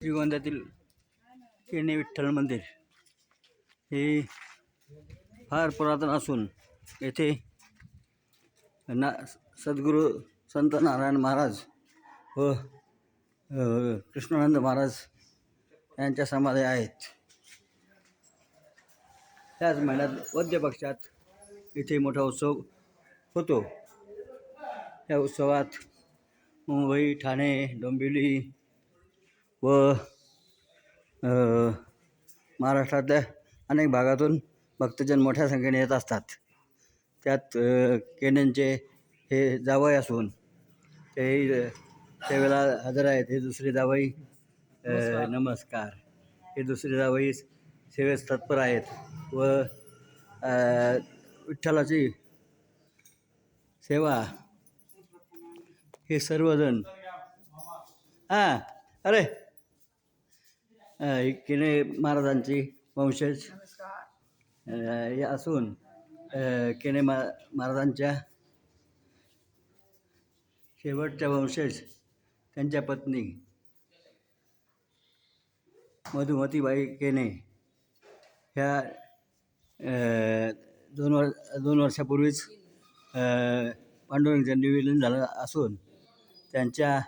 श्रीगोंद्यातील केणे विठ्ठल मंदिर हे फार पुरातन असून येथे सद्गुरू संत नारायण महाराज व कृष्णानंद महाराज यांच्या समाधी आहेत. त्याच महिन्यात वद्य पक्षात इथे मोठा उत्सव होतो. या उत्सवात मुंबई, ठाणे, डोंबिवली व महाराष्ट्रातल्या अनेक भागातून भक्तजन मोठ्या संख्येने येत असतात. त्यात केण्यांचे हे जावई असून ते सेवेला हजर आहेत. हे दुसरे जावई नमस्कार. हे दुसरे जावई सेवेस तत्पर आहेत व विठ्ठलाची सेवा हे सर्वजण अरे केणे महाराजांची वंशज हे असून केणे महाराजांच्या शेवटच्या वंशज त्यांच्या पत्नी मधुमतीबाई केणे ह्या 2 वर्षापूर्वीच पांडुरंगाचं निवेदन झालं असून त्यांच्या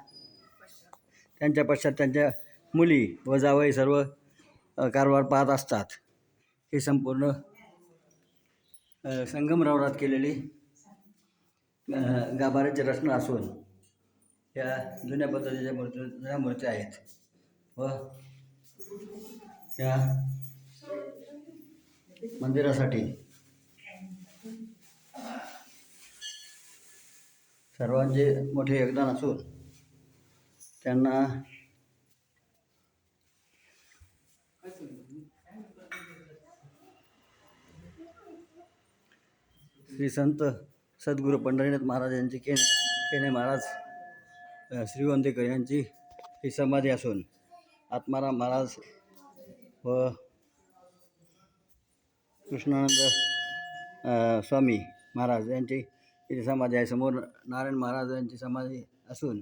पश्चात त्यांच्या मुली व जावई सर्व कारभार पाहत असतात. ही संपूर्ण संगमरवरात केलेली गाभाऱ्याची रचना असून या जुन्या पद्धतीच्या जुन्या मूर्त्या आहेत व या मंदिरासाठी सर्वांचे मोठे योगदान असून त्यांना श्री संत सद्गुरू पंढरीनाथ महाराज यांची केणे महाराज श्रीगोंदेकर यांची ही समाधी असून आत्माराम महाराज व कृष्णानंद स्वामी महाराज यांची इथे समाधी आहे. समोर नारायण महाराज यांची समाधी असून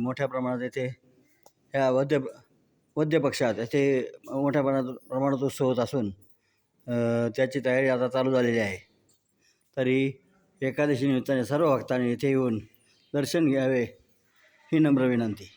मोठ्या प्रमाणात येथे ह्या वद्य पक्षात येथे मोठ्या प्रमाणात उत्सव होत असून त्याची तयारी आता चालू झालेली आहे. तरी एकादशी निमित्ताने सर्व भक्तांनी इथे येऊन दर्शन घ्यावे ही नम्र विनंती.